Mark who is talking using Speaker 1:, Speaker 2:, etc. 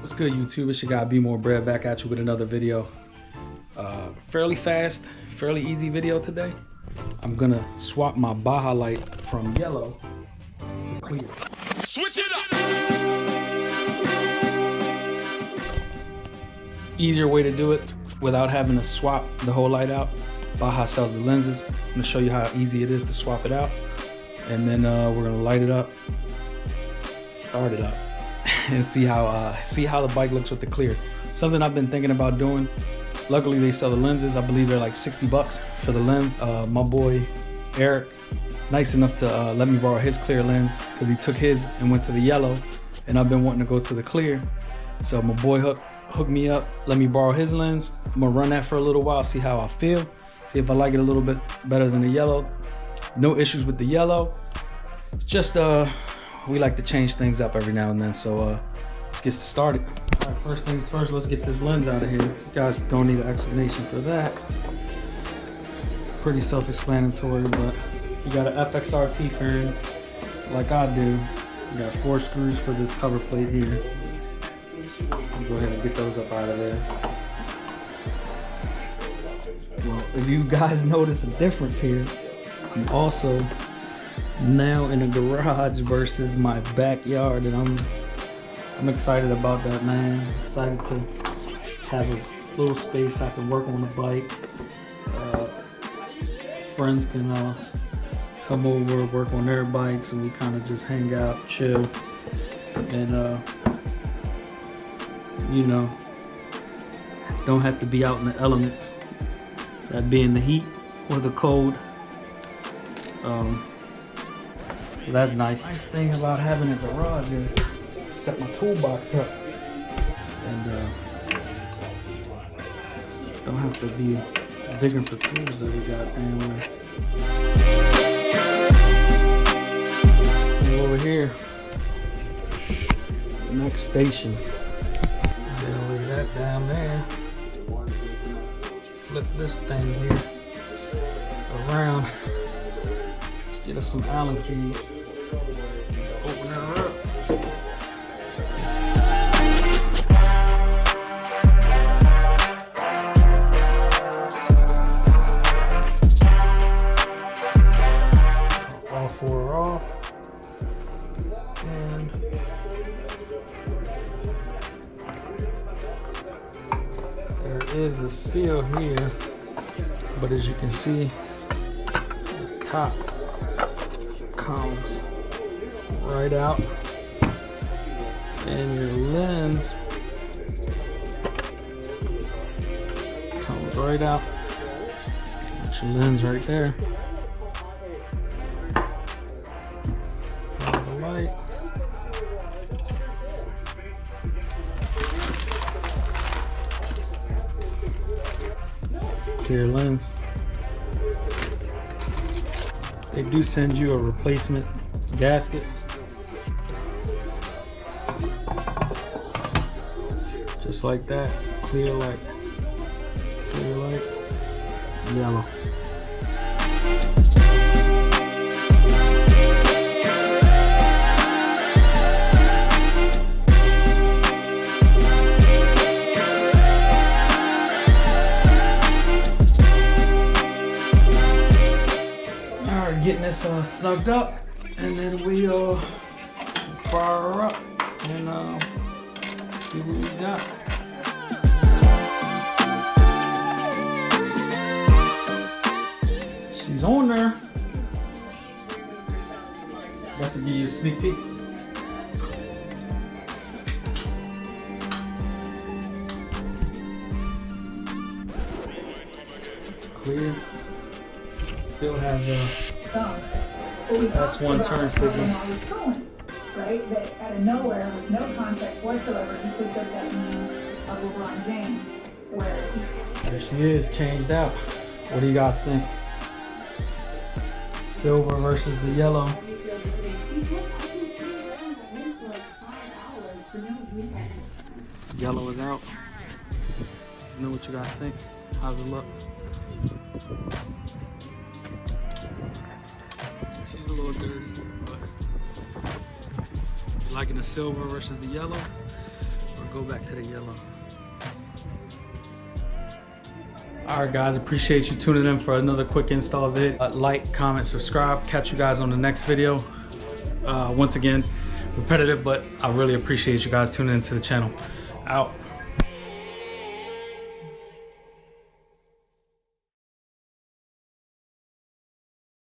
Speaker 1: What's good, YouTube? It's your guy B More Bread back at you with another video. Fairly fast, fairly easy video today. I'm gonna swap my Baja light from yellow to clear. Switch it up! It's an easier way to do it without having to swap the whole light out. Baja sells the lenses. I'm gonna show you how easy it is to swap it out. And then we're gonna light it up, start it up, and see how the bike looks with the clear. Something I've been thinking about doing. Luckily they sell the lenses. I believe they're like 60 bucks for the lens. My boy Eric, nice enough to let me borrow his clear lens because he took his and went to the yellow, and I've been wanting to go to the clear. So my boy hooked me up, let me borrow his lens. I'm gonna run that for a little while, see how I feel, see if I like it a little bit better than the yellow. No issues with the yellow. It's just we like to change things up every now and then, so let's get started. All right, first things first, let's get this lens out of here. You guys don't need an explanation for that. Pretty self-explanatory, but you got an FXRT fairing like I do. You got 4 screws for this cover plate here. I'll go ahead and get those up out of there. Well, if you guys notice a difference here, I'm also now in a garage versus my backyard, and I'm excited about that, man. Excited to have a little space I can work on the bike. Friends can come over, work on their bikes, and we kind of just hang out, chill, and you know, don't have to be out in the elements, that being the heat or the cold. So that's nice. Nice thing about having a garage is set my toolbox up, and don't have to be digging for tools every goddamn way. And over here, next station. Then leave that down there. Flip this thing here around. Let's get us some Allen keys. Open her up. All 4 are off. And there is a seal here, but as you can see, the top comes right out, and your lens comes right out. That's your lens right there. Follow the light. Clear lens. They do send you a replacement gasket. Just like that. Clear light. Clear light. Yellow. Getting this snugged up, and then we'll fire her up and see what we got. She's on there. Let's give you a sneak peek. Clear. Still have that's one turn signal.
Speaker 2: Right? That out of nowhere, with no context whatsoever, he picked up that name of LeBron James. Where
Speaker 1: there she is, changed out. What do you guys think? Silver versus the yellow. Yellow is out. You know what you guys think? How's it look? She's a little dirty, but you liking the silver versus the yellow, or Go back to the yellow. Alright guys, appreciate you tuning in for another quick install vid. Like, comment, subscribe. Catch you guys on the next video. Once again, repetitive, but I really appreciate you guys tuning into the channel. Out.